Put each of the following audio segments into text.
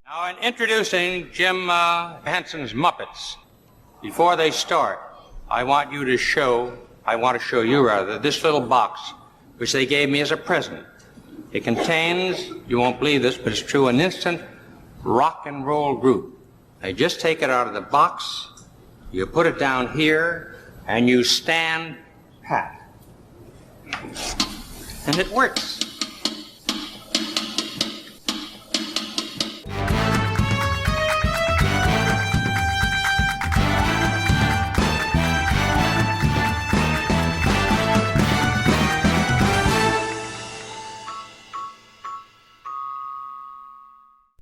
Now, in introducing Jim Henson's Muppets, before they start, I want to show you this little box, which they gave me as a present. It contains, you won't believe this, but it's true, an instant rock and roll group. They just take it out of the box, you put it down here, and you stand pat. And it works.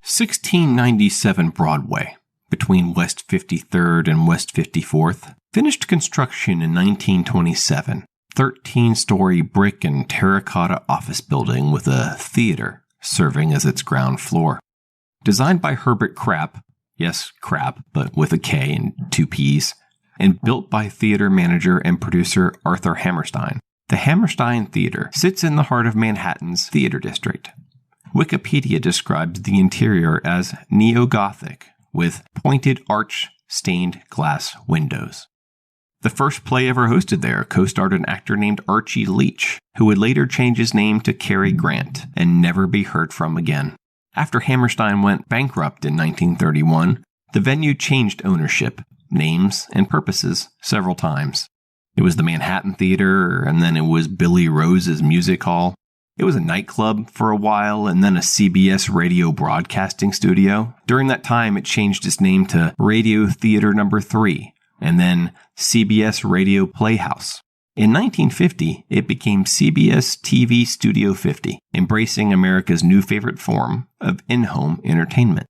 $1697 Broadway, between West 53rd and West 54th, finished construction in 1927. 13-story brick and terracotta office building with a theater serving as its ground floor. Designed by Herbert Krapp, yes, Krapp, but with a K and two P's, and built by theater manager and producer Arthur Hammerstein, the Hammerstein Theater sits in the heart of Manhattan's theater district. Wikipedia describes the interior as neo-Gothic, with pointed arch stained glass windows. The first play ever hosted there co-starred an actor named Archie Leach, who would later change his name to Cary Grant and never be heard from again. After Hammerstein went bankrupt in 1931, the venue changed ownership, names, and purposes several times. It was the Manhattan Theater, and then it was Billy Rose's Music Hall. It was a nightclub for a while, and then a CBS radio broadcasting studio. During that time, it changed its name to Radio Theater No. 3, and then CBS Radio Playhouse. In 1950, it became CBS TV Studio 50, embracing America's new favorite form of in-home entertainment.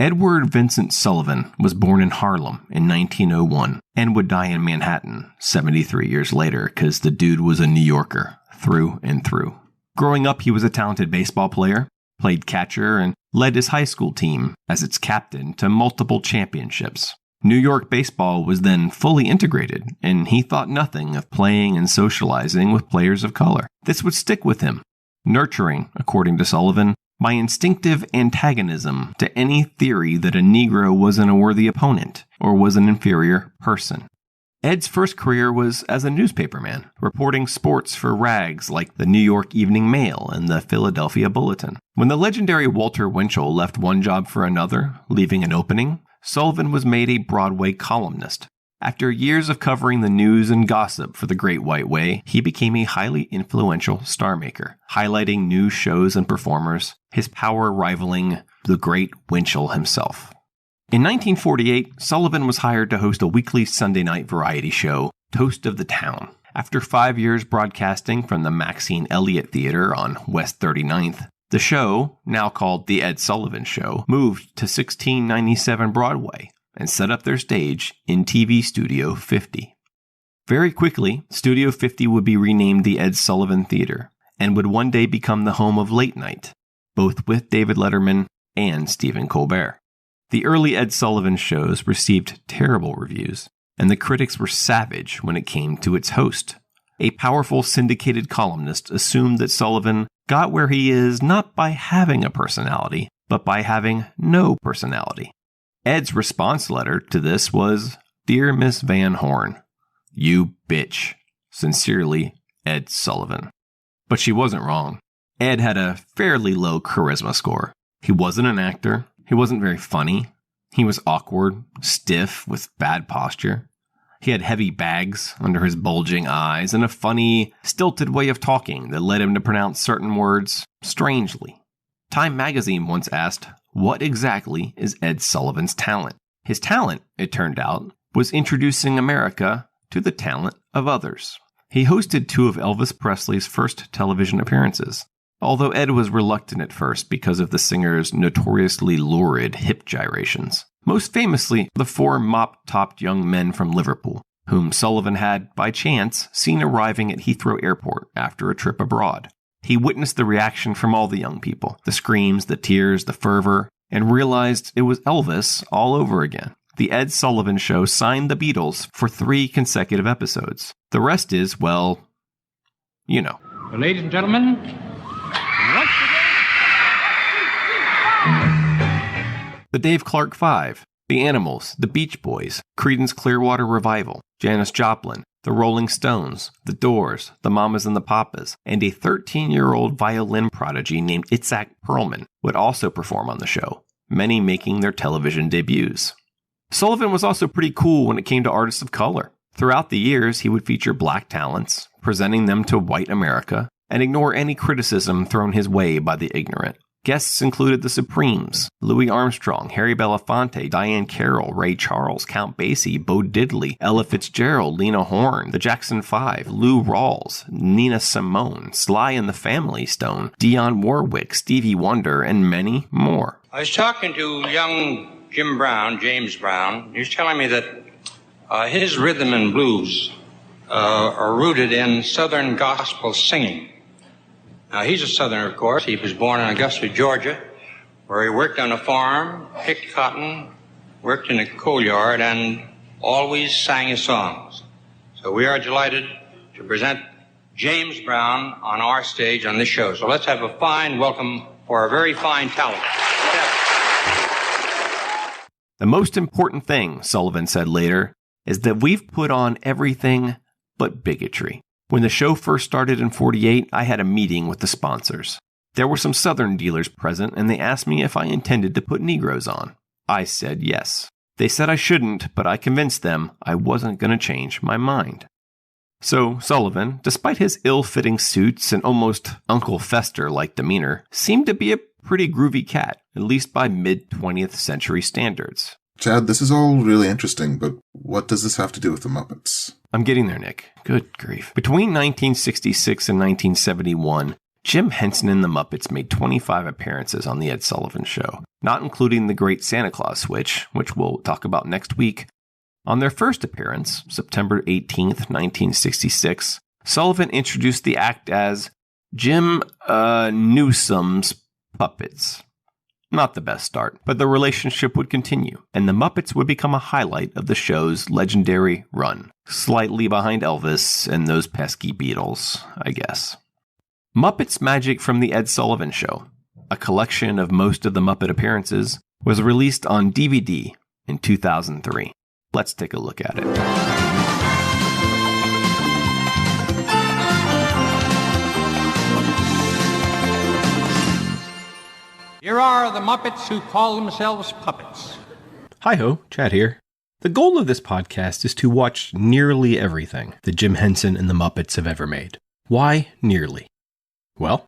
Edward Vincent Sullivan was born in Harlem in 1901 and would die in Manhattan 73 years later because the dude was a New Yorker through and through. Growing up, he was a talented baseball player, played catcher, and led his high school team as its captain to multiple championships. New York baseball was then fully integrated, and he thought nothing of playing and socializing with players of color. This would stick with him, nurturing, according to Sullivan, my instinctive antagonism to any theory that a Negro wasn't a worthy opponent or was an inferior person. Ed's first career was as a newspaperman, reporting sports for rags like the New York Evening Mail and the Philadelphia Bulletin. When the legendary Walter Winchell left one job for another, leaving an opening, Sullivan was made a Broadway columnist. After years of covering the news and gossip for the Great White Way, he became a highly influential star maker, highlighting new shows and performers, his power rivaling the great Winchell himself. In 1948, Sullivan was hired to host a weekly Sunday night variety show, Toast of the Town. After 5 years broadcasting from the Maxine Elliott Theater on West 39th, the show, now called The Ed Sullivan Show, moved to 1697 Broadway and set up their stage in TV Studio 50. Very quickly, Studio 50 would be renamed the Ed Sullivan Theater and would one day become the home of late night, both with David Letterman and Stephen Colbert. The early Ed Sullivan shows received terrible reviews, and the critics were savage when it came to its host. A powerful syndicated columnist assumed that Sullivan got where he is not by having a personality, but by having no personality. Ed's response letter to this was, "Dear Miss Van Horn, you bitch. Sincerely, Ed Sullivan." But she wasn't wrong. Ed had a fairly low charisma score. He wasn't an actor. He wasn't very funny. He was awkward, stiff, with bad posture. He had heavy bags under his bulging eyes and a funny, stilted way of talking that led him to pronounce certain words strangely. Time magazine once asked, what exactly is Ed Sullivan's talent? His talent, it turned out, was introducing America to the talent of others. He hosted 2 of Elvis Presley's first television appearances, although Ed was reluctant at first because of the singer's notoriously lurid hip gyrations. Most famously, the 4 mop-topped young men from Liverpool, whom Sullivan had, by chance, seen arriving at Heathrow Airport after a trip abroad. He witnessed the reaction from all the young people, the screams, the tears, the fervor, and realized it was Elvis all over again. The Ed Sullivan Show signed the Beatles for 3 consecutive episodes. The rest is, well, you know. Well, ladies and gentlemen, once again, The Dave Clark Five, The Animals, The Beach Boys, Creedence Clearwater Revival, Janis Joplin, The Rolling Stones, The Doors, The Mamas and the Papas, and a 13-year-old violin prodigy named Itzhak Perlman would also perform on the show, many making their television debuts. Sullivan was also pretty cool when it came to artists of color. Throughout the years, he would feature black talents, presenting them to white America, and ignore any criticism thrown his way by the ignorant. Guests included the Supremes, Louis Armstrong, Harry Belafonte, Diane Carroll, Ray Charles, Count Basie, Bo Diddley, Ella Fitzgerald, Lena Horne, the Jackson 5, Lou Rawls, Nina Simone, Sly and the Family Stone, Dionne Warwick, Stevie Wonder, and many more. I was talking to young Jim Brown, James Brown. He was telling me that his rhythm and blues are rooted in Southern gospel singing. Now, he's a Southerner, of course. He was born in Augusta, Georgia, where he worked on a farm, picked cotton, worked in a coal yard, and always sang his songs. So we are delighted to present James Brown on our stage on this show. So let's have a fine welcome for a very fine talent. The most important thing, Sullivan said later, is that we've put on everything but bigotry. When the show first started in '48, I had a meeting with the sponsors. There were some Southern dealers present, and they asked me if I intended to put Negroes on. I said yes. They said I shouldn't, but I convinced them I wasn't going to change my mind. So Sullivan, despite his ill-fitting suits and almost Uncle Fester-like demeanor, seemed to be a pretty groovy cat, at least by mid-20th century standards. Chad, this is all really interesting, but what does this have to do with the Muppets? I'm getting there, Nick. Good grief. Between 1966 and 1971, Jim Henson and the Muppets made 25 appearances on The Ed Sullivan Show, not including the Great Santa Claus Switch, which we'll talk about next week. On their first appearance, September 18th, 1966, Sullivan introduced the act as Jim Newsome's Puppets. Not the best start, but the relationship would continue, and the Muppets would become a highlight of the show's legendary run, slightly behind Elvis and those pesky Beatles, I guess. Muppets Magic from the Ed Sullivan Show, a collection of most of the Muppet appearances, was released on DVD in 2003. Let's take a look at it. Here are the Muppets who call themselves puppets. Hi-ho, Chad here. The goal of this podcast is to watch nearly everything that Jim Henson and the Muppets have ever made. Why nearly? Well,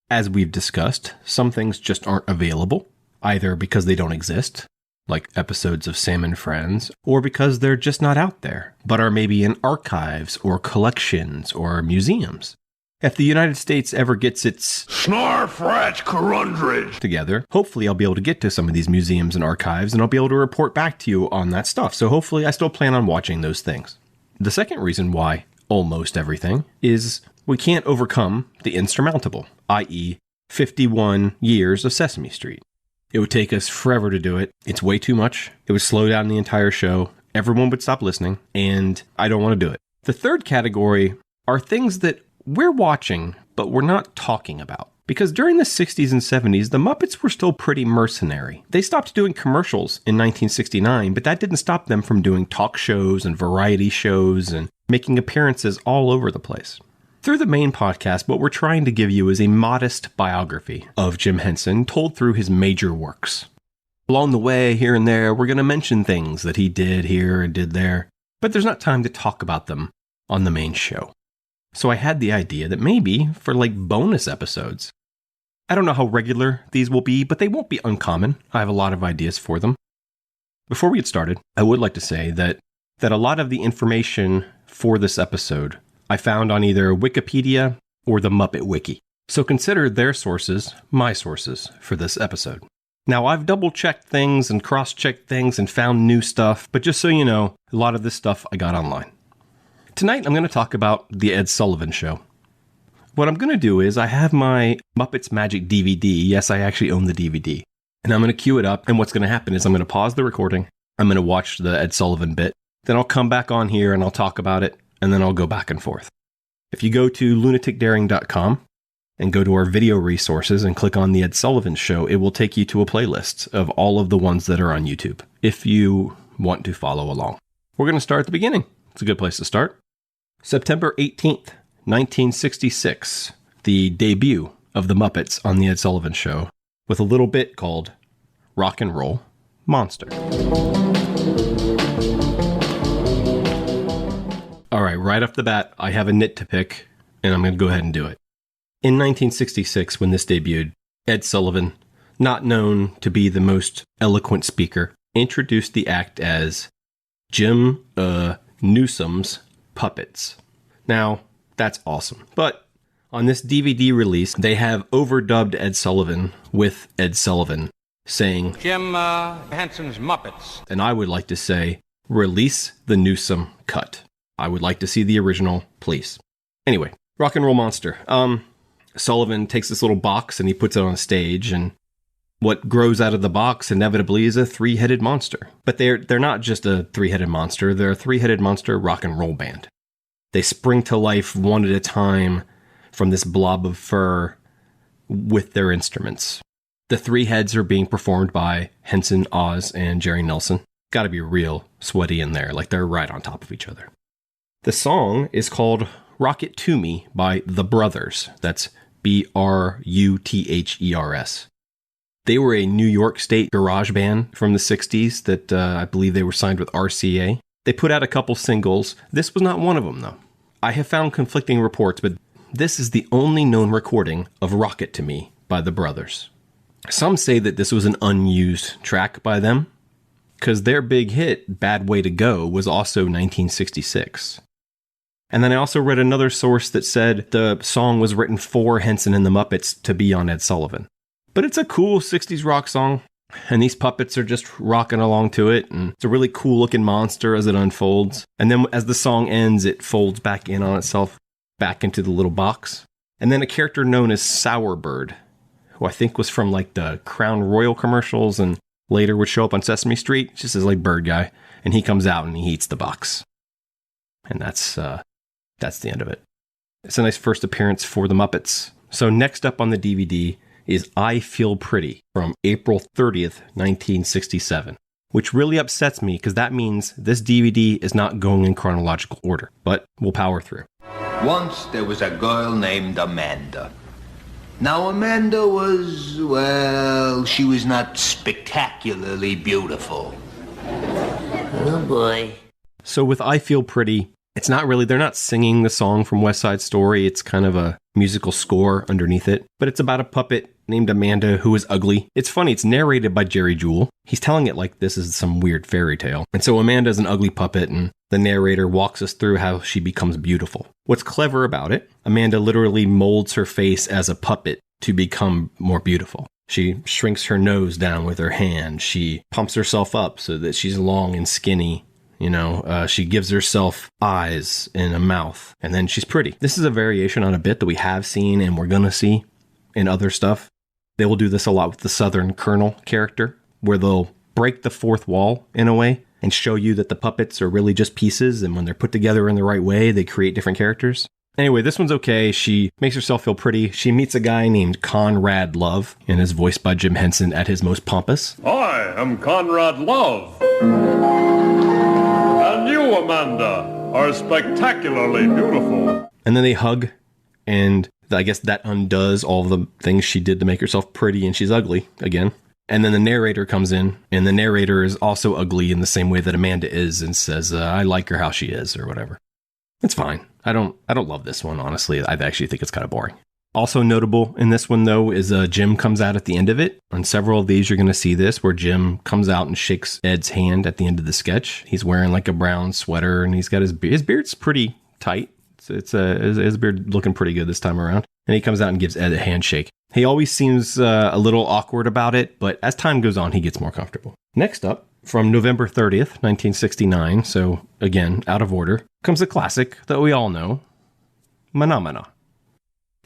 as we've discussed, some things just aren't available, either because they don't exist, like episodes of Sam and Friends, or because they're just not out there, but are maybe in archives or collections or museums. If the United States ever gets its snarf-rat corundrage together, hopefully I'll be able to get to some of these museums and archives, and I'll be able to report back to you on that stuff. So hopefully I still plan on watching those things. The second reason why almost everything is we can't overcome the insurmountable, i.e. 51 years of Sesame Street. It would take us forever to do it. It's way too much. It would slow down the entire show. Everyone would stop listening, and I don't want to do it. The third category are things that we're watching, but we're not talking about. Because during the 60s and 70s, the Muppets were still pretty mercenary. They stopped doing commercials in 1969, but that didn't stop them from doing talk shows and variety shows and making appearances all over the place. Through the main podcast, what we're trying to give you is a modest biography of Jim Henson told through his major works. Along the way, here and there, we're going to mention things that he did here and did there, but there's not time to talk about them on the main show. So I had the idea that maybe for bonus episodes. I don't know how regular these will be, but they won't be uncommon. I have a lot of ideas for them. Before we get started, I would like to say that a lot of the information for this episode I found on either Wikipedia or the Muppet Wiki. So consider their sources my sources for this episode. Now, I've double-checked things and cross-checked things and found new stuff, but just so you know, a lot of this stuff I got online. Tonight, I'm going to talk about The Ed Sullivan Show. What I'm going to do is I have my Muppets Magic DVD. Yes, I actually own the DVD. And I'm going to cue it up. And what's going to happen is I'm going to pause the recording. I'm going to watch the Ed Sullivan bit. Then I'll come back on here and I'll talk about it. And then I'll go back and forth. If you go to lunaticdaring.com, and go to our video resources and click on the Ed Sullivan Show, it will take you to a playlist of all of the ones that are on YouTube, if you want to follow along. We're going to start at the beginning. It's a good place to start. September 18th, 1966, the debut of the Muppets on the Ed Sullivan Show with a little bit called Rock and Roll Monster. All right off the bat, I have a nit to pick, and I'm going to go ahead and do it. In 1966, when this debuted, Ed Sullivan, not known to be the most eloquent speaker, introduced the act as Jim Newsome's Puppets. Now, that's awesome. But on this DVD release, they have overdubbed Ed Sullivan with Ed Sullivan saying, Jim Henson's Muppets. And I would like to say, release the Newsome cut. I would like to see the original, please. Anyway, Rock and Roll Monster. Sullivan takes this little box and he puts it on a stage, and what grows out of the box inevitably is a three-headed monster. But they're not just a three-headed monster, they're a three-headed monster rock and roll band. They spring to life one at a time from this blob of fur with their instruments. The three heads are being performed by Henson, Oz, and Jerry Nelson. Gotta be real sweaty in there, like they're right on top of each other. The song is called Rock It To Me by The Brothers. That's Bruthers. They were a New York State garage band from the 60s that I believe they were signed with RCA. They put out a couple singles. This was not one of them, though. I have found conflicting reports, but this is the only known recording of Rock It To Me by The Brothers. Some say that this was an unused track by them, because their big hit, Bad Way to Go, was also 1966. And then I also read another source that said the song was written for Henson and the Muppets to be on Ed Sullivan. But it's a cool 60s rock song, and these puppets are just rocking along to it, and it's a really cool looking monster as it unfolds. And then as the song ends, it folds back in on itself, back into the little box. And then a character known as Sourbird, who I think was from like the Crown Royal commercials and later would show up on Sesame Street, just as like bird guy, and he comes out and he eats the box. And that's the end of it. It's a nice first appearance for the Muppets. So next up on the DVD is I Feel Pretty from April 30th, 1967, which really upsets me because that means this DVD is not going in chronological order, but we'll power through. Once there was a girl named Amanda. Now Amanda was, well, she was not spectacularly beautiful. Oh boy. So with I Feel Pretty, it's not really, they're not singing the song from West Side Story. It's kind of a musical score underneath it. But it's about a puppet named Amanda who is ugly. It's funny, it's narrated by Jerry Jewell. He's telling it like this is some weird fairy tale. And so Amanda's an ugly puppet, and the narrator walks us through how she becomes beautiful. What's clever about it, Amanda literally molds her face as a puppet to become more beautiful. She shrinks her nose down with her hand. She pumps herself up so that she's long and skinny. You know, she gives herself eyes and a mouth, and then she's pretty. This is a variation on a bit that we have seen and we're going to see in other stuff. They will do this a lot with the Southern Colonel character, where they'll break the fourth wall in a way and show you that the puppets are really just pieces, and when they're put together in the right way, they create different characters. Anyway, this one's okay. She makes herself feel pretty. She meets a guy named Conrad Love, and is voiced by Jim Henson at his most pompous. I am Conrad Love. And you, Amanda, are spectacularly beautiful. And then they hug, and I guess that undoes all the things she did to make herself pretty, and she's ugly again. And then the narrator comes in, and the narrator is also ugly in the same way that Amanda is, and says, I like her how she is, or whatever. It's fine. I don't love this one, honestly. I actually think it's kind of boring. Also notable in this one, though, is Jim comes out at the end of it. On several of these, you're going to see this, where Jim comes out and shakes Ed's hand at the end of the sketch. He's wearing like a brown sweater, and he's got his beard's pretty tight. It's his beard looking pretty good this time around. And he comes out and gives Ed a handshake. He always seems a little awkward about it, but as time goes on, he gets more comfortable. Next up, from November 30th, 1969, so again, out of order, comes a classic that we all know, Manamana.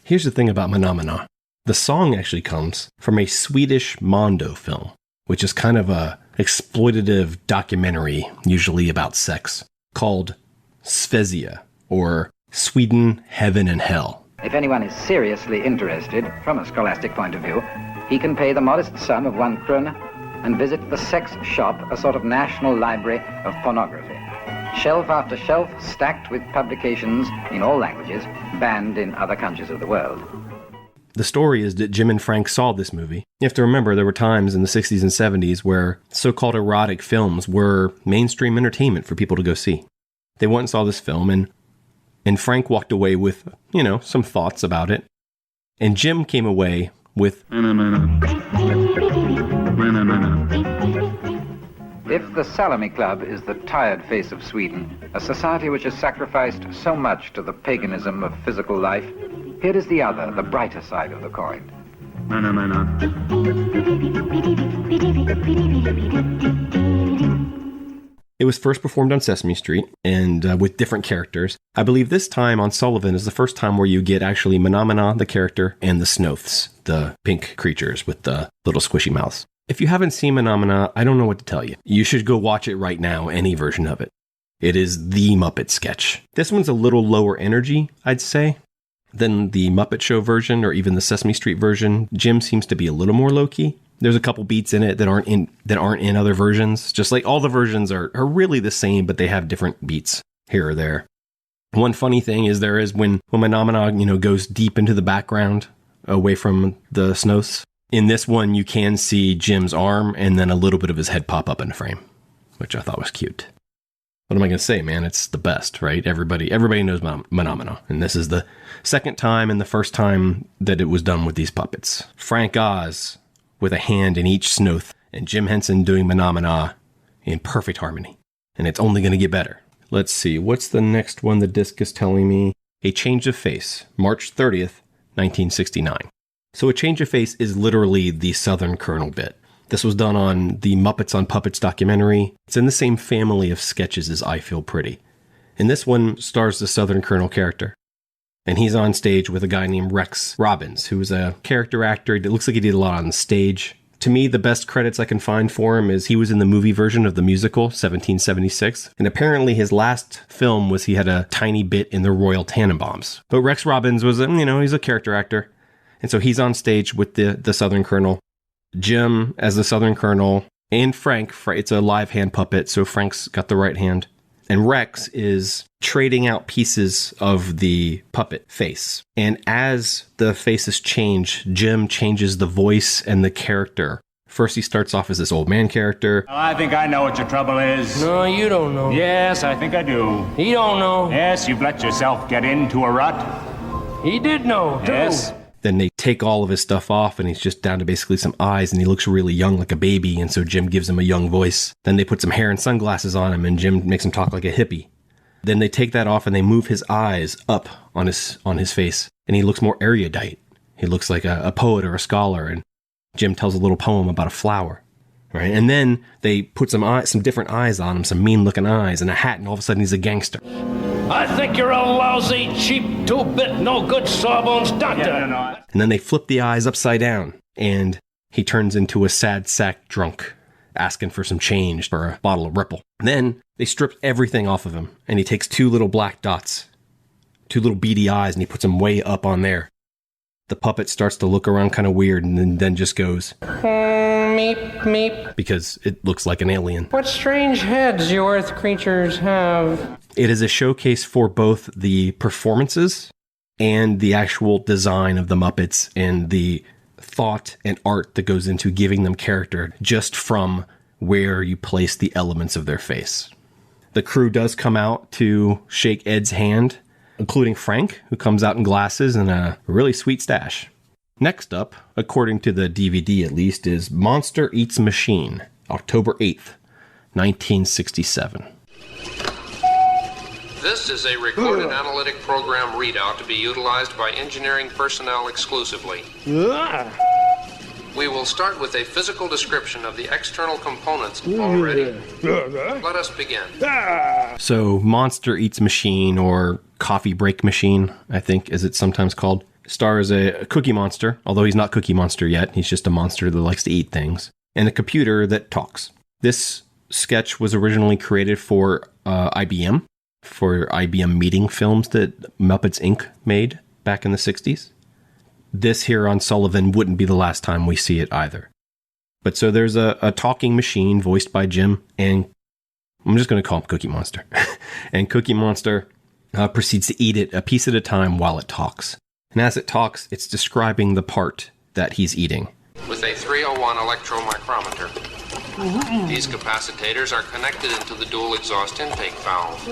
Here's the thing about Manamana. The song actually comes from a Swedish Mondo film, which is kind of a exploitative documentary, usually about sex, called Svezia, or Sweden, Heaven and Hell. If anyone is seriously interested, from a scholastic point of view, he can pay the modest sum of 1 krone and visit the sex shop, a sort of national library of pornography. Shelf after shelf stacked with publications in all languages, banned in other countries of the world. The story is that Jim and Frank saw this movie. You have to remember there were times in the 60s and 70s where so-called erotic films were mainstream entertainment for people to go see. They went and saw this film, and Frank walked away with, some thoughts about it. And Jim came away with... If the Salami Club is the tired face of Sweden, a society which has sacrificed so much to the paganism of physical life, here is the other, the brighter side of the coin. It was first performed on Sesame Street, and with different characters. I believe this time on Sullivan is the first time where you get actually Menomina, the character, and the Snoths, the pink creatures with the little squishy mouths. If you haven't seen Menomina, I don't know what to tell you. You should go watch it right now, any version of it. It is the Muppet sketch. This one's a little lower energy, I'd say, than the Muppet Show version or even the Sesame Street version. Jim seems to be a little more low-key. There's a couple beats in it that aren't in other versions. Just like all the versions are really the same, but they have different beats here or there. One funny thing is there is when Menomina, goes deep into the background away from the Snoths. In this one, you can see Jim's arm and then a little bit of his head pop up in the frame, which I thought was cute. What am I going to say, man? It's the best, right? Everybody knows Menomina. And this is the second time and the first time that it was done with these puppets. Frank Oz with a hand in each Snoth and Jim Henson doing Menomina in perfect harmony. And it's only going to get better. Let's see. What's the next one the disc is telling me? A Change of Face, March 30th, 1969. So A Change of Face is literally the Southern Colonel bit. This was done on the Muppets on Puppets documentary. It's in the same family of sketches as I Feel Pretty. And this one stars the Southern Colonel character. And he's on stage with a guy named Rex Robbins, who is a character actor. It looks like he did a lot on the stage. To me, the best credits I can find for him is he was in the movie version of the musical, 1776. And apparently his last film was he had a tiny bit in the Royal Tannenbaums. But Rex Robbins was, he's a character actor. And so he's on stage with the Southern Colonel. Jim as the Southern Colonel, and Frank, it's a live hand puppet, so Frank's got the right hand. And Rex is trading out pieces of the puppet face. And as the faces change, Jim changes the voice and the character. First he starts off as this old man character. I think I know what your trouble is. No, you don't know. Yes, I think I do. He don't know. Yes, you've let yourself get into a rut. He did know, too. Yes. Then they take all of his stuff off and he's just down to basically some eyes and he looks really young like a baby. And so Jim gives him a young voice. Then they put some hair and sunglasses on him and Jim makes him talk like a hippie. Then they take that off and they move his eyes up on his face and he looks more erudite. He looks like a poet or a scholar, and Jim tells a little poem about a flower. Right? And then they put some different eyes on him, some mean looking eyes and a hat, and all of a sudden he's a gangster. I think you're a lousy, cheap, two-bit, no-good, sawbones doctor. No. And then they flip the eyes upside down, and he turns into a sad sack drunk, asking for some change for a bottle of Ripple. And then they strip everything off of him, and he takes two little black dots, two little beady eyes, and he puts them way up on there. The puppet starts to look around kind of weird, and then just goes... Meep, meep. Because it looks like an alien. What strange heads you Earth creatures have. It is a showcase for both the performances and the actual design of the Muppets and the thought and art that goes into giving them character just from where you place the elements of their face. The crew does come out to shake Ed's hand, including Frank, who comes out in glasses and a really sweet stash. Next up, according to the DVD at least, is Monster Eats Machine, October 8th, 1967. This is a recorded analytic program readout to be utilized by engineering personnel exclusively. We will start with a physical description of the external components already. Let us begin. So, Monster Eats Machine, or Coffee Break Machine, I think, as it's sometimes called, stars a Cookie Monster, although he's not Cookie Monster yet. He's just a monster that likes to eat things. And a computer that talks. This sketch was originally created for IBM meeting films that Muppets Inc. made. back in the 60s. This here on Sullivan wouldn't be the last time we see it either. But so there's a talking machine voiced by Jim, and I'm just going to call him Cookie Monster. And Cookie Monster proceeds to eat it a piece at a time while it talks. And as it talks, it's describing the part that he's eating. With a 301 electromicrometer. These capacitors are connected into the dual exhaust intake valve.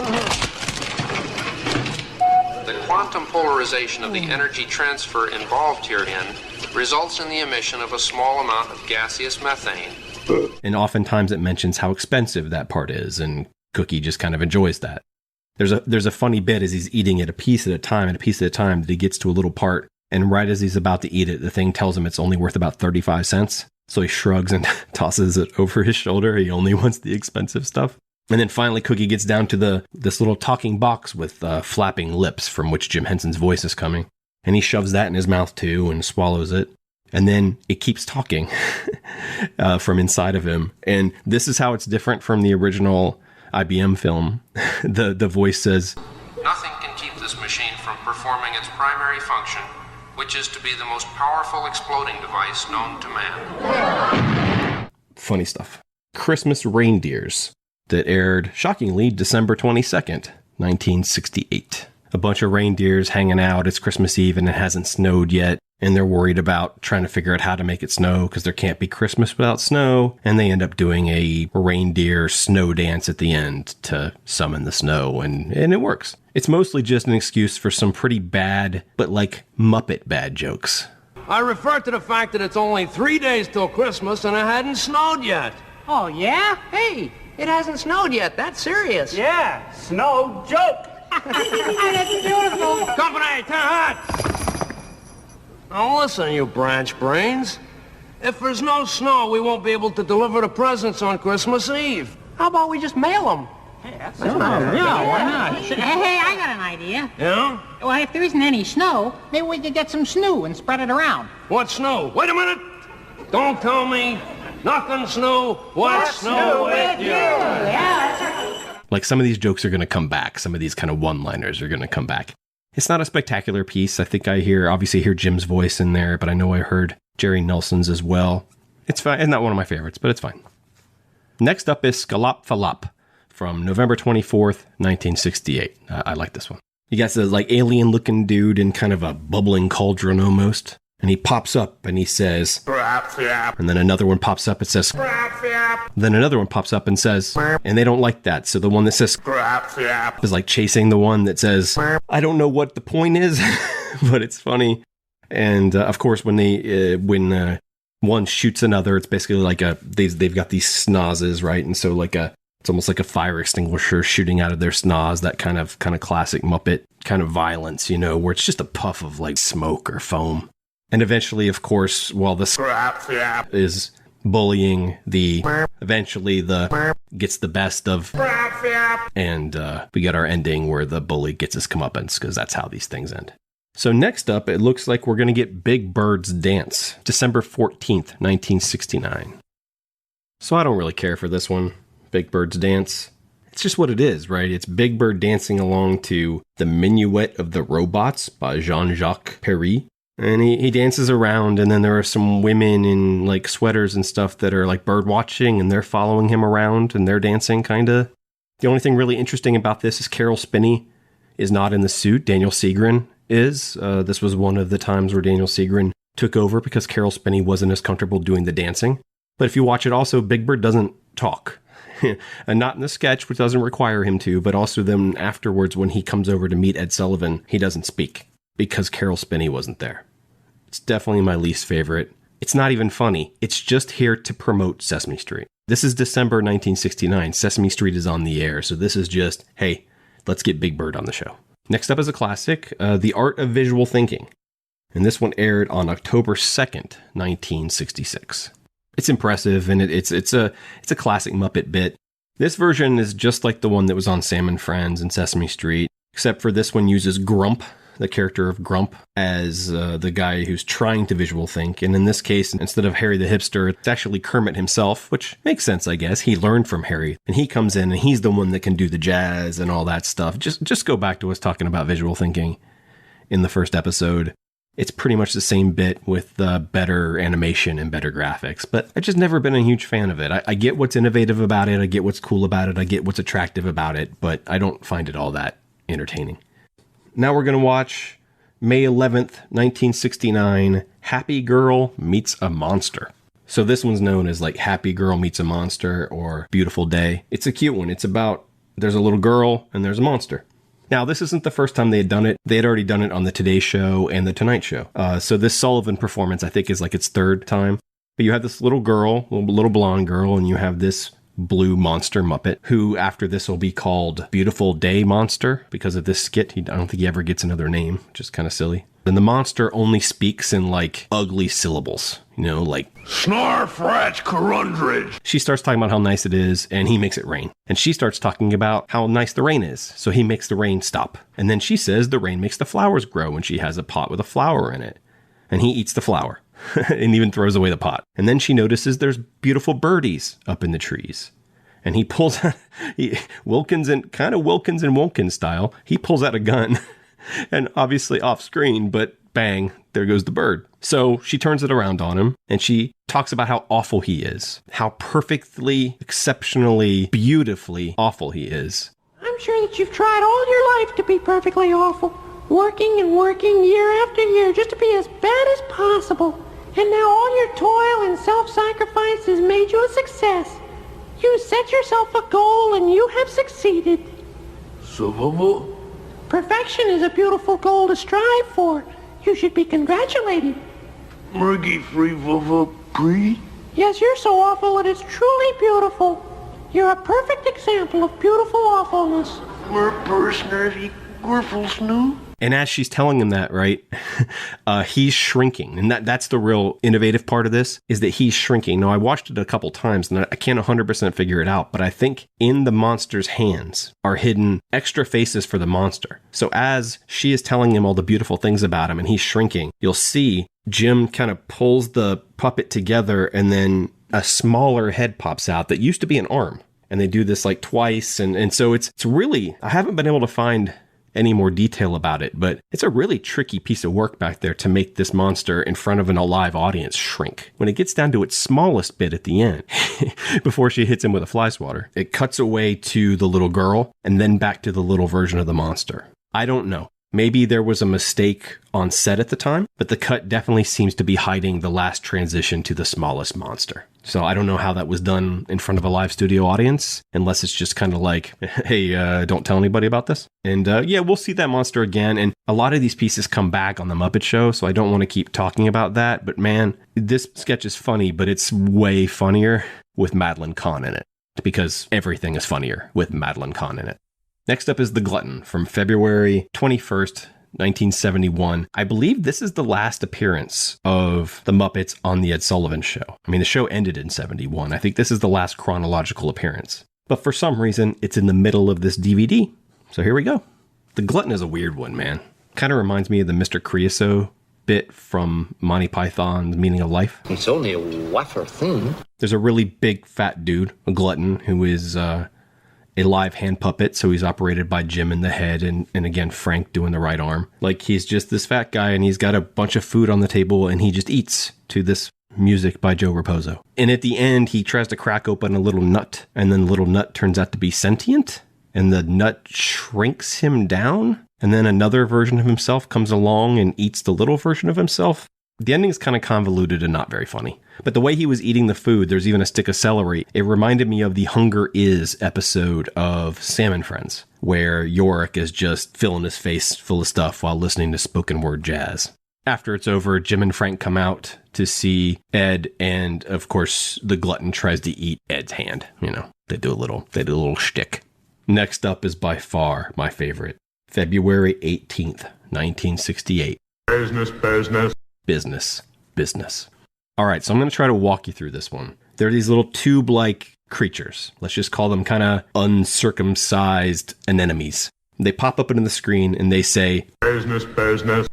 The quantum polarization of the energy transfer involved herein results in the emission of a small amount of gaseous methane. And oftentimes it mentions how expensive that part is, and Cookie just kind of enjoys that. There's a funny bit as he's eating it a piece at a time, that he gets to a little part, and right as he's about to eat it, the thing tells him it's only worth about 35 cents. So he shrugs and tosses it over his shoulder. He only wants the expensive stuff. And then finally Cookie gets down to this little talking box with flapping lips from which Jim Henson's voice is coming. And he shoves that in his mouth too and swallows it. And then it keeps talking from inside of him. And this is how it's different from the original IBM film. The voice says, "Nothing can keep this machine from performing its primary function, which is to be the most powerful exploding device known to man." Funny stuff. Christmas Reindeers, that aired, shockingly, December 22nd, 1968. A bunch of reindeers hanging out. It's Christmas Eve and it hasn't snowed yet. And they're worried about trying to figure out how to make it snow because there can't be Christmas without snow. And they end up doing a reindeer snow dance at the end to summon the snow. And it works. It's mostly just an excuse for some pretty bad, but like Muppet bad jokes. I refer to the fact that it's only 3 days till Christmas and it hadn't snowed yet. Oh, yeah? Hey, it hasn't snowed yet. That's serious. Yeah, snow joke. That's beautiful. Company, turn hot! Now listen, you branch brains. If there's no snow, we won't be able to deliver the presents on Christmas Eve. How about we just mail them? Hey, that's not bad. Yeah, why not? Hey, I got an idea. Yeah? Well, if there isn't any snow, maybe we could get some snoo and spread it around. What snow? Wait a minute! Don't tell me nothing snow. What's snow with you? Yeah, that's right. Like some of these jokes are going to come back. Some of these kind of one-liners are going to come back. It's not a spectacular piece. I think I hear Jim's voice in there, but I know I heard Jerry Nelson's as well. It's fine. It's not one of my favorites, but it's fine. Next up is Scalop Falop from November 24th, 1968. I like this one. You got this like alien-looking dude in kind of a bubbling cauldron almost. And he pops up and he says, and then another one pops up and says, then another one pops up and says, and they don't like that. So the one that says, is like chasing the one that says, I don't know what the point is, but it's funny. And of course, when one shoots another, it's basically like they've got these snozzes, right? And so it's almost like a fire extinguisher shooting out of their snoz, that kind of classic Muppet kind of violence, where it's just a puff of like smoke or foam. And eventually, of course, while the is bullying, eventually the gets the best of, and we get our ending where the bully gets his comeuppance, because that's how these things end. So next up, it looks like we're going to get Big Bird's Dance, December 14th, 1969. So I don't really care for this one, Big Bird's Dance. It's just what it is, right? It's Big Bird dancing along to The Minuet of the Robots by Jean-Jacques Perry. And he dances around, and then there are some women in like sweaters and stuff that are like bird watching, and they're following him around, and they're dancing, kind of. The only thing really interesting about this is Carol Spinney is not in the suit. Daniel Segrin is. This was one of the times where Daniel Segrin took over because Carol Spinney wasn't as comfortable doing the dancing. But if you watch it also, Big Bird doesn't talk. And not in the sketch, which doesn't require him to, but also then afterwards when he comes over to meet Ed Sullivan, he doesn't speak. Because Carol Spinney wasn't there. It's definitely my least favorite. It's not even funny. It's just here to promote Sesame Street. This is December 1969. Sesame Street is on the air. So this is just, hey, let's get Big Bird on the show. Next up is a classic, The Art of Visual Thinking. And this one aired on October 2nd, 1966. It's impressive, and it's a classic Muppet bit. This version is just like the one that was on Sam and Friends and Sesame Street, except for this one uses Grump, the character of Grump, as the guy who's trying to visual think. And in this case, instead of Harry the hipster, it's actually Kermit himself, which makes sense, I guess. He learned from Harry, and he comes in, and he's the one that can do the jazz and all that stuff. Just go back to us talking about visual thinking. in the first episode. It's pretty much the same bit with better animation and better graphics, but I've just never been a huge fan of it. I get what's innovative about it, I get what's cool about it, I get what's attractive about it, but I don't find it all that entertaining. Now we're going to watch May 11th, 1969, Happy Girl Meets a Monster. So this one's known as like Happy Girl Meets a Monster or Beautiful Day. It's a cute one. It's about, there's a little girl and there's a monster. Now, this isn't the first time they had done it. They had already done it on the Today Show and the Tonight Show. So this Sullivan performance, I think, is like its third time. But you have this little girl, little blonde girl, and you have this blue monster Muppet, who after this will be called Beautiful Day Monster because of this skit. I don't think he ever gets another name, which is kind of silly. And the monster only speaks in like ugly syllables, you know, like Snarfratch Corundridge. She starts talking about how nice it is, and he makes it rain. And she starts talking about how nice the rain is, so he makes the rain stop. And then she says the rain makes the flowers grow, and she has a pot with a flower in it. And he eats the flower and even throws away the pot. And then she notices there's beautiful birdies up in the trees. And he pulls out, Wilkins and Wilkins style, he pulls out a gun. And obviously off screen, but bang, there goes the bird. So she turns it around on him and she talks about how awful he is, how perfectly, exceptionally, beautifully awful he is. I'm sure that you've tried all your life to be perfectly awful, working and working year after year just to be as bad as possible. And now all your toil and self-sacrifice has made you a success. You set yourself a goal and you have succeeded. So, Perfection is a beautiful goal to strive for. You should be congratulated. Murgy free pre? Yes, you're so awful that it's truly beautiful. You're a perfect example of beautiful awfulness. Mer personality, Gurful Snoo? And as she's telling him that, right, he's shrinking. And that's the real innovative part of this, is that he's shrinking. Now, I watched it a couple times, and I can't 100% figure it out, but I think in the monster's hands are hidden extra faces for the monster. So as she is telling him all the beautiful things about him, and he's shrinking, you'll see Jim kind of pulls the puppet together, and then a smaller head pops out that used to be an arm. And they do this like twice, and so it's really, I haven't been able to find any more detail about it, but it's a really tricky piece of work back there to make this monster in front of an alive audience shrink. When it gets down to its smallest bit at the end, before she hits him with a fly swatter, it cuts away to the little girl and then back to the little version of the monster. I don't know. Maybe there was a mistake on set at the time, but the cut definitely seems to be hiding the last transition to the smallest monster. So I don't know how that was done in front of a live studio audience, unless it's just kind of like, hey, don't tell anybody about this. And yeah, we'll see that monster again. And a lot of these pieces come back on the Muppet Show, so I don't want to keep talking about that. But man, this sketch is funny, but it's way funnier with Madeline Kahn in it, because everything is funnier with Madeline Kahn in it. Next up is The Glutton from February 21st, 1971. I believe this is the last appearance of the Muppets on the Ed Sullivan Show. I mean, the show ended in 71. I think this is the last chronological appearance. But for some reason, it's in the middle of this DVD. So here we go. The Glutton is a weird one, man. Kind of reminds me of the Mr. Creosote bit from Monty Python's Meaning of Life. It's only a wafer thin. There's a really big fat dude, a glutton, who is a live hand puppet, so he's operated by Jim in the head, and again, Frank doing the right arm. Like, he's just this fat guy, and he's got a bunch of food on the table, and he just eats to this music by Joe Raposo. And at the end, he tries to crack open a little nut, and then the little nut turns out to be sentient, and the nut shrinks him down, and then another version of himself comes along and eats the little version of himself. The ending is kind of convoluted and not very funny. But the way he was eating the food, there's even a stick of celery. It reminded me of the Hunger Is episode of Sam and Friends, where Yorick is just filling his face full of stuff while listening to spoken word jazz. After it's over, Jim and Frank come out to see Ed, and of course, the glutton tries to eat Ed's hand. You know, they do a little shtick. Next up is by far my favorite. February 18th, 1968. Business. All right, so I'm going to try to walk you through this one. They're these little tube-like creatures. Let's just call them kind of uncircumcised anemones. They pop up into the screen and they say, business,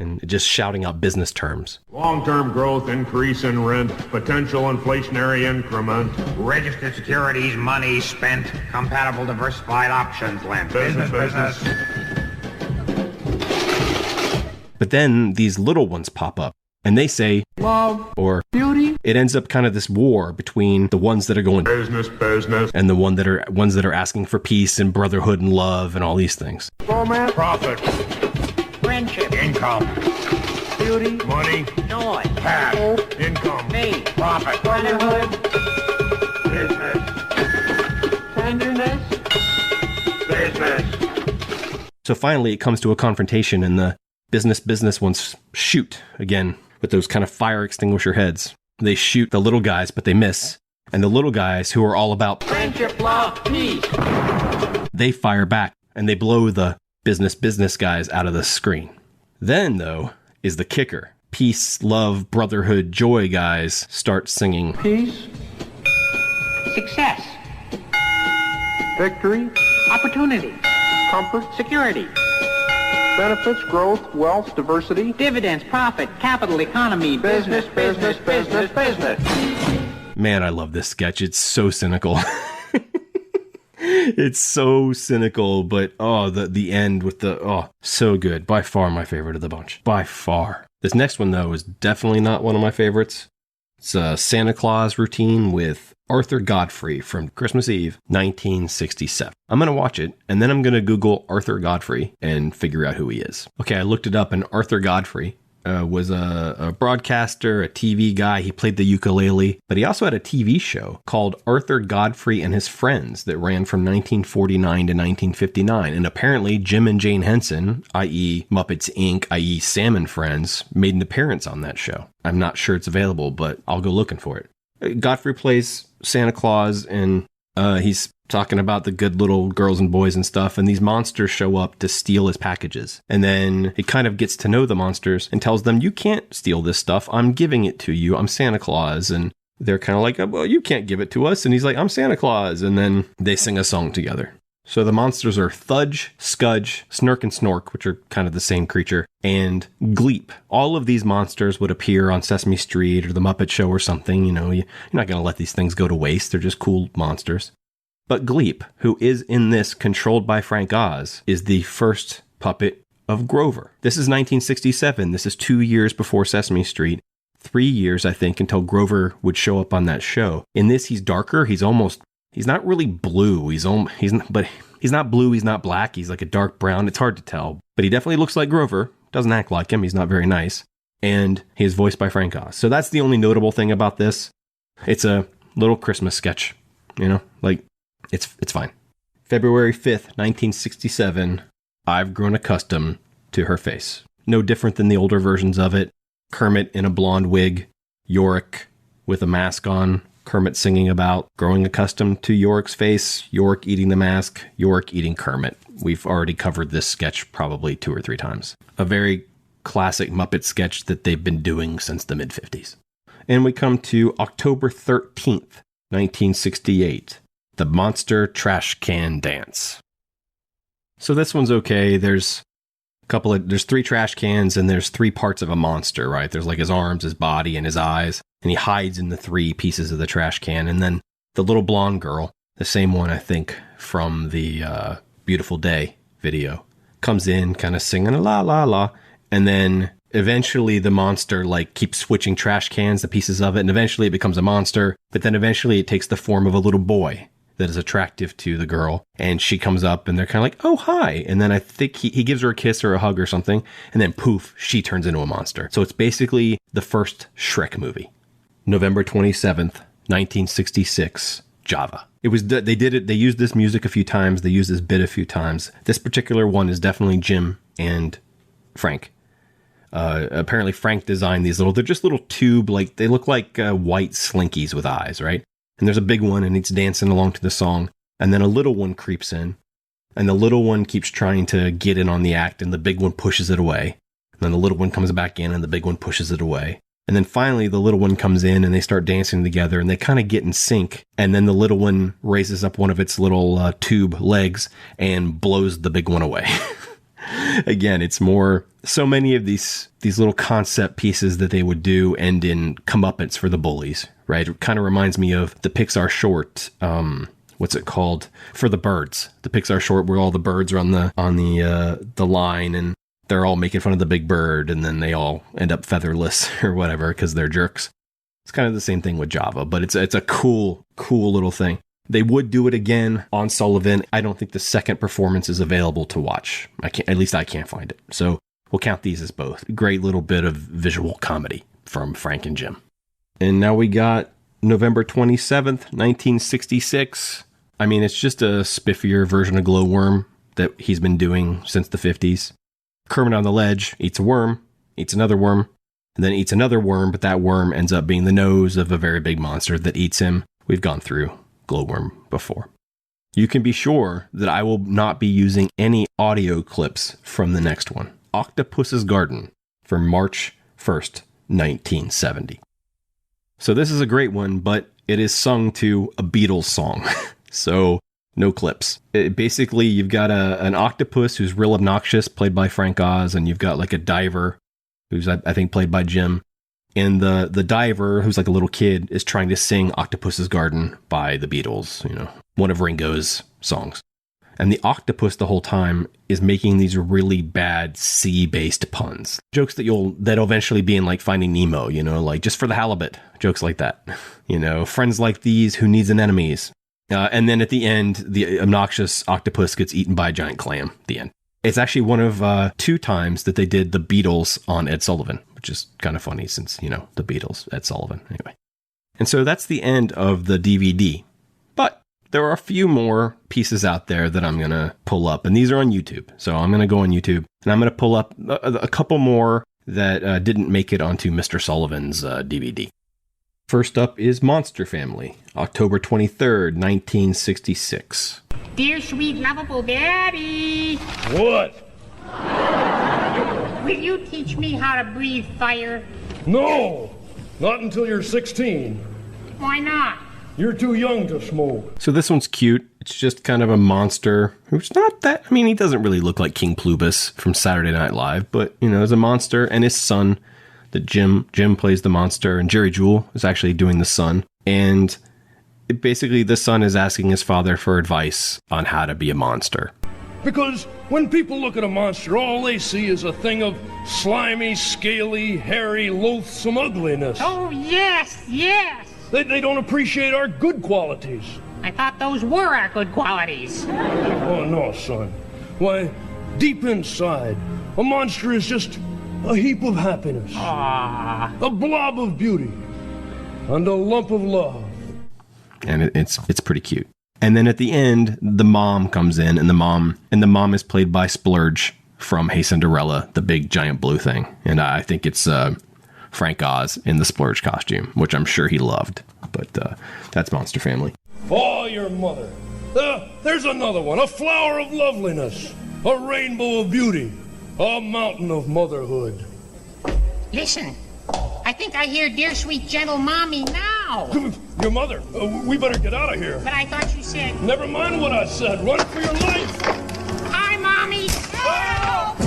and just shouting out business terms. Long-term growth, increase in rent, potential inflationary increment. Registered securities, money spent, compatible diversified options lent. Business. But then these little ones pop up and they say love or beauty. It ends up kind of this war between the ones that are going business, and the ones that are asking for peace and brotherhood and love and all these things. romance, profit, Friendship. income, Beauty. money, Joy. cash, income, Faith. profit, Brotherhood. business, Tenderness. business. So finally it comes to a confrontation and the business ones shoot again with those kind of fire extinguisher heads. They shoot the little guys, but they miss. And the little guys who are all about Friendship. Love. Peace. they fire back and they blow the business guys out of the screen. Then, though, is the kicker. Peace, love, brotherhood, joy guys start singing Peace. Success. Victory, Opportunity. comfort, Security. benefits, growth, wealth, diversity, Dividends. Profit. Capital. Economy. business, business, business, business. Man, I love this sketch. It's so cynical. It's so cynical, but the end with so good. By far my favorite of the bunch. By far. This next one, though, is definitely not one of my favorites. It's a Santa Claus routine with Arthur Godfrey from Christmas Eve, 1967. I'm going to watch it, and then I'm going to Google Arthur Godfrey and figure out who he is. Okay, I looked it up, and Arthur Godfrey was a broadcaster, a TV guy. He played the ukulele, but he also had a TV show called Arthur Godfrey and His Friends that ran from 1949 to 1959. And apparently Jim and Jane Henson, i.e. Muppets Inc., i.e. Sam and Friends, made an appearance on that show. I'm not sure it's available, but I'll go looking for it. Godfrey plays Santa Claus, and he's talking about the good little girls and boys and stuff, and these monsters show up to steal his packages. And then he kind of gets to know the monsters and tells them, you can't steal this stuff. I'm giving it to you. I'm Santa Claus. And they're kind of like, well, you can't give it to us. And he's like, I'm Santa Claus. And then they sing a song together. So the monsters are Thudge, Scudge, Snurk and Snork, which are kind of the same creature, and Gleep. All of these monsters would appear on Sesame Street or The Muppet Show or something. You know, you're not going to let these things go to waste. They're just cool monsters. But Gleep, who is in this controlled by Frank Oz, is the first puppet of Grover. This is 1967. This is 2 years before Sesame Street. 3 years, I think, until Grover would show up on that show. In this, he's darker. He's not really blue. He's not blue. He's not black. He's like a dark brown. It's hard to tell. But he definitely looks like Grover. Doesn't act like him. He's not very nice. And he is voiced by Frank Oz. So that's the only notable thing about this. It's a little Christmas sketch, you know, like, it's fine. February 5th, 1967, I've grown accustomed to her face. No different than the older versions of it. Kermit in a blonde wig, Yorick with a mask on, Kermit singing about growing accustomed to Yorick's face, Yorick eating the mask, Yorick eating Kermit. We've already covered this sketch probably 2 or 3 times. A very classic Muppet sketch that they've been doing since the mid-50s. And we come to October 13th, 1968. The Monster Trash Can Dance. So this one's okay. There's 3 trash cans and there's 3 parts of a monster, right? There's like his arms, his body, and his eyes. And he hides in the 3 pieces of the trash can. And then the little blonde girl, the same one, I think, from the Beautiful Day video, comes in kind of singing a la la la. And then eventually the monster like keeps switching trash cans, the pieces of it. And eventually it becomes a monster. But then eventually it takes the form of a little boy that is attractive to the girl, and she comes up and they're kind of like, oh, hi. And then I think he gives her a kiss or a hug or something, and then poof, she turns into a monster. So it's basically the first Shrek movie. November 27th, 1966, Java. They used this music a few times, they used this bit a few times. This particular one is definitely Jim and Frank. Apparently Frank designed these they're just little tube, like they look like white slinkies with eyes, right? And there's a big one and it's dancing along to the song. And then a little one creeps in. And the little one keeps trying to get in on the act and the big one pushes it away. And then the little one comes back in and the big one pushes it away. And then finally the little one comes in and they start dancing together and they kind of get in sync. And then the little one raises up one of its little tube legs and blows the big one away. Again, it's more, so many of these little concept pieces that they would do end in comeuppance for the bullies, right? It kind of reminds me of the Pixar short, what's it called? For the Birds. The Pixar short where all the birds are on the line and they're all making fun of the big bird, and then they all end up featherless or whatever because they're jerks. It's kind of the same thing with Java, but it's a cool little thing. They would do it again on Sullivan. I don't think the second performance is available to watch. At least I can't find it. So we'll count these as both. Great little bit of visual comedy from Frank and Jim. And now we got November 27th, 1966. I mean, it's just a spiffier version of Glowworm that he's been doing since the 50s. Kermit on the ledge eats a worm, eats another worm, and then eats another worm, but that worm ends up being the nose of a very big monster that eats him. We've gone through Glowworm before. You can be sure that I will not be using any audio clips from the next one. Octopus's Garden from March 1st, 1970. So this is a great one, but it is sung to a Beatles song. So no clips. Basically, you've got an octopus who's real obnoxious, played by Frank Oz, and you've got like a diver who's, I think, played by Jim. And the diver, who's like a little kid, is trying to sing Octopus's Garden by the Beatles, one of Ringo's songs. And the octopus the whole time is making these really bad sea-based puns. Jokes that'll eventually be in like Finding Nemo, like just for the halibut. Jokes like that. Friends like these, who needs an enemies? And then at the end, the obnoxious octopus gets eaten by a giant clam at the end. It's actually one of 2 times that they did the Beatles on Ed Sullivan, which is kind of funny since, the Beatles, Ed Sullivan. Anyway. And so that's the end of the DVD. But there are a few more pieces out there that I'm going to pull up. And these are on YouTube. So I'm going to go on YouTube and I'm going to pull up a couple more that didn't make it onto Mr. Sullivan's DVD. First up is Monster Family, October 23rd, 1966. Dear sweet lovable daddy. What? Will you teach me how to breathe fire? No, not until you're 16. Why not? You're too young to smoke. So this one's cute. It's just kind of a monster who's not that... I mean, he doesn't really look like King Plubus from Saturday Night Live, but, is a monster, and his son, that Jim plays the monster, and Jerry Jewell is actually doing the son. And basically, the son is asking his father for advice on how to be a monster. Because when people look at a monster, all they see is a thing of slimy, scaly, hairy, loathsome ugliness. Oh, yes, yes. They don't appreciate our good qualities. I thought those were our good qualities. Oh, no, son. Why, deep inside, a monster is just a heap of happiness. Aww. A blob of beauty. And a lump of love. And it's pretty cute. And then at the end, the mom comes in, and the mom is played by Splurge from Hey Cinderella, the big giant blue thing. And I think it's Frank Oz in the Splurge costume, which I'm sure he loved. But that's Monster Family. Oh, your mother. There's another one. A flower of loveliness. A rainbow of beauty. A mountain of motherhood. Listen, I think I hear dear sweet gentle mommy now. Your mother. We better get out of here. But I thought you said... Never mind what I said. Run for your life. Hi, Mommy. Help!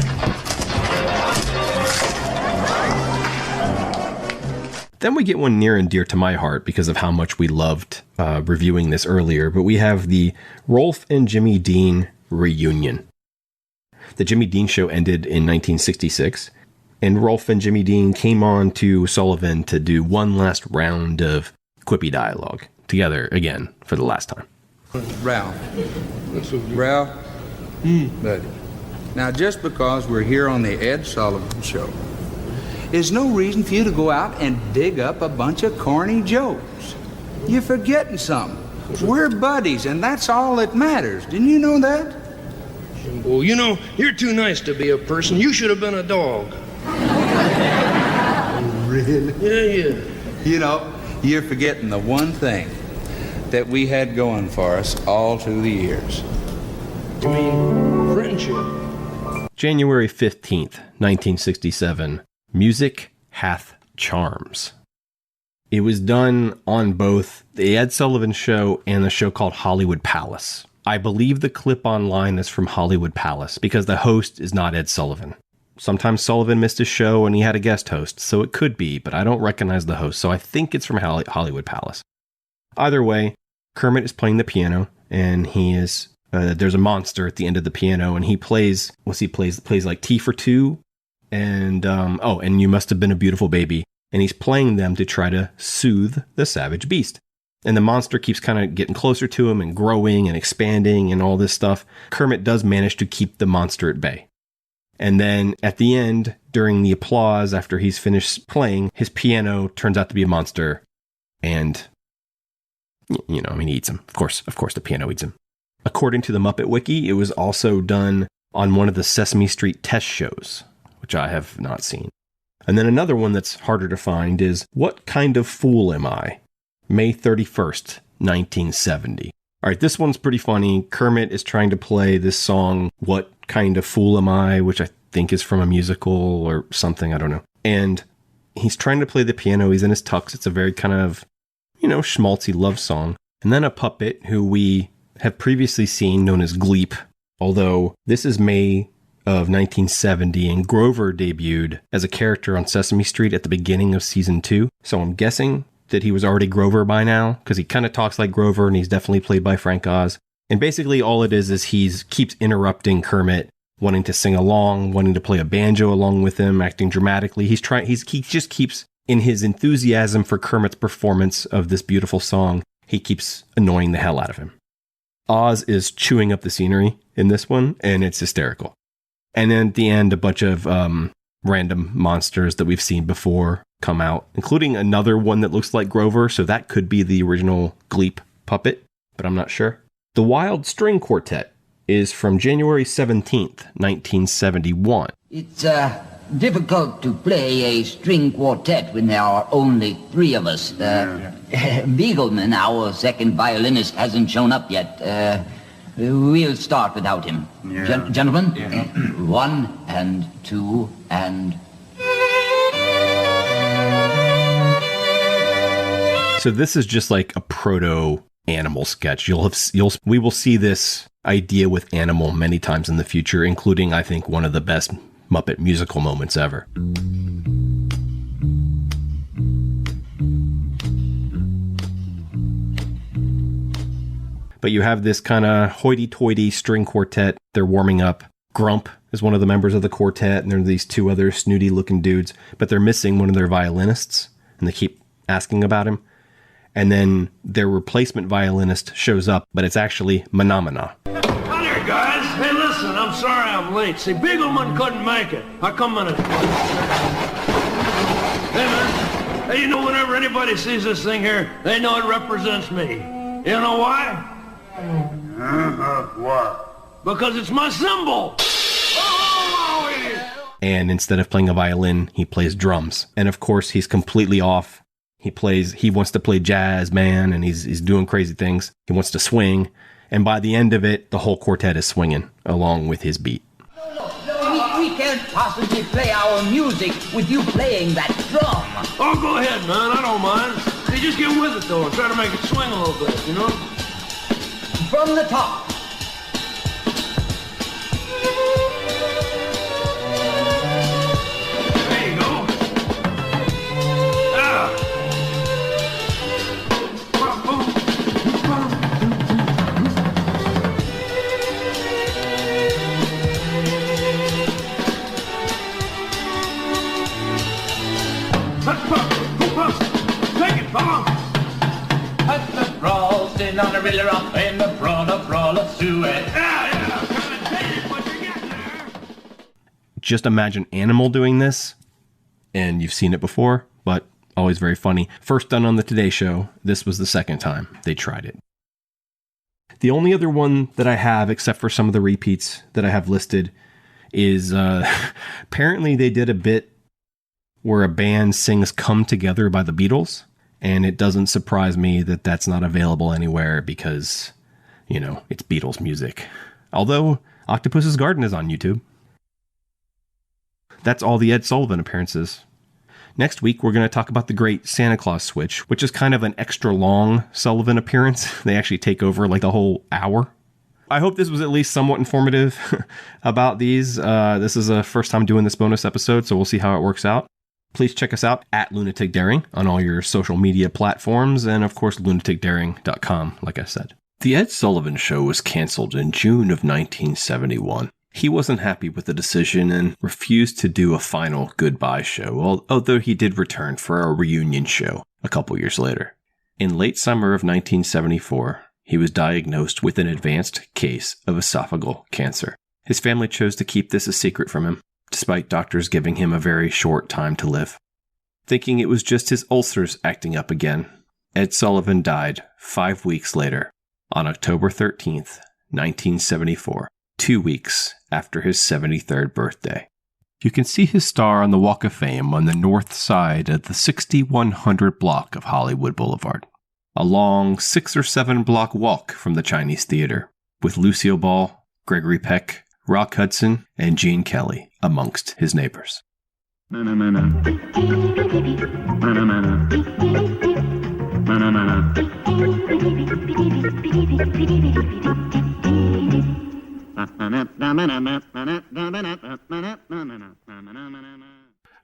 Then we get one near and dear to my heart because of how much we loved reviewing this earlier. But we have the Rolf and Jimmy Dean reunion. The Jimmy Dean show ended in 1966. And Rolf and Jimmy Dean came on to Sullivan to do one last round of quippy dialogue together again for the last time. Ralph. Buddy. Now, just because we're here on the Ed Sullivan Show is no reason for you to go out and dig up a bunch of corny jokes. You're forgetting something. We're buddies, and that's all that matters. Didn't you know that? Well, you're too nice to be a person. You should have been a dog. Really? Yeah. You're forgetting the one thing that we had going for us all through the years. You mean friendship? January 15th, 1967. Music Hath Charms. It was done on both the Ed Sullivan Show and the show called Hollywood Palace. I believe the clip online is from Hollywood Palace because the host is not Ed Sullivan. Sometimes Sullivan missed his show and he had a guest host, so it could be, but I don't recognize the host, so I think it's from Hollywood Palace. Either way, Kermit is playing the piano, and he is There's a monster at the end of the piano, and he plays like T for Two, and and You Must Have Been a Beautiful Baby, and he's playing them to try to soothe the savage beast. And the monster keeps kind of getting closer to him and growing and expanding and all this stuff. Kermit does manage to keep the monster at bay. And then at the end, during the applause, after he's finished playing, his piano turns out to be a monster. And, he eats him. Of course, the piano eats him. According to the Muppet Wiki, it was also done on one of the Sesame Street test shows, which I have not seen. And then another one that's harder to find is What Kind of Fool Am I? May 31st, 1970. All right, this one's pretty funny. Kermit is trying to play this song, What Kind of Fool Am I? Which I think is from a musical or something, I don't know. And he's trying to play the piano. He's in his tux. It's a very kind of, schmaltzy love song. And then a puppet who we have previously seen, known as Gleep, although this is May of 1970, and Grover debuted as a character on Sesame Street at the beginning of season 2. So I'm guessing that he was already Grover by now, because he kind of talks like Grover, and he's definitely played by Frank Oz. And basically all it is he keeps interrupting Kermit, wanting to sing along, wanting to play a banjo along with him, acting dramatically. He just keeps, in his enthusiasm for Kermit's performance of this beautiful song, he keeps annoying the hell out of him. Oz is chewing up the scenery in this one, and it's hysterical. And then at the end, a bunch of random monsters that we've seen before come out, including another one that looks like Grover, so that could be the original Gleep puppet, but I'm not sure. The Wild String Quartet is from January 17th, 1971. It's difficult to play a string quartet when there are only 3 of us. Beagleman, our second violinist, hasn't shown up yet. We'll start without him. Gentlemen, 1 and 2 and... So this is just like a proto-animal sketch. We will see this idea with Animal many times in the future, including, I think, one of the best Muppet musical moments ever. But you have this kind of hoity-toity string quartet. They're warming up. Grump is one of the members of the quartet, and there are these 2 other snooty-looking dudes, but they're missing one of their violinists, and they keep asking about him. And then their replacement violinist shows up, but it's actually Menomina. Hi there, guys. Hey, listen, I'm sorry I'm late. See, Beagleman couldn't make it. I come in Hey, man. Hey, whenever anybody sees this thing here, they know it represents me. You know why? What? Because it's my symbol. And instead of playing a violin, he plays drums. And of course, he's completely off. He wants to play jazz, man, and he's doing crazy things. He wants to swing. And by the end of it, the whole quartet is swinging along with his beat. We can't possibly play our music with you playing that drum. Oh, go ahead, man. I don't mind. Hey, just get with it, though, and try to make it swing a little bit, From the top. There you go. Take it, come on. Roasting on a riller up in the brawler suet. Just imagine Animal doing this, and you've seen it before, but always very funny. First done on the Today Show. This was the second time they tried it. The only other one that I have, except for some of the repeats that I have listed, is apparently they did a bit where a band sings Come Together by the Beatles. And it doesn't surprise me that that's not available anywhere because, it's Beatles music. Although, Octopus's Garden is on YouTube. That's all the Ed Sullivan appearances. Next week, we're going to talk about the great Santa Claus Switch, which is kind of an extra long Sullivan appearance. They actually take over like the whole hour. I hope this was at least somewhat informative about these. This is a first time doing this bonus episode, so we'll see how it works out. Please check us out at Lunatic Daring on all your social media platforms, and of course, lunaticdaring.com, like I said. The Ed Sullivan Show was canceled in June of 1971. He wasn't happy with the decision and refused to do a final goodbye show, although he did return for a reunion show a couple years later. In late summer of 1974, he was diagnosed with an advanced case of esophageal cancer. His family chose to keep this a secret from him, despite doctors giving him a very short time to live. Thinking it was just his ulcers acting up again, Ed Sullivan died 5 weeks later, on October 13th, 1974, 2 weeks after his 73rd birthday. You can see his star on the Walk of Fame on the north side of the 6100 block of Hollywood Boulevard. A long 6 or 7 block walk from the Chinese Theater, with Lucille Ball, Gregory Peck, Rock Hudson, and Gene Kelly amongst his neighbors.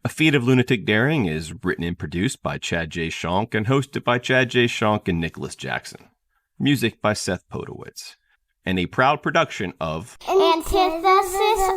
A Feat of Lunatic Daring is written and produced by Chad J. Shonk and hosted by Chad J. Shonk and Nicholas Jackson. Music by Seth Podowitz. And a proud production of Antithesis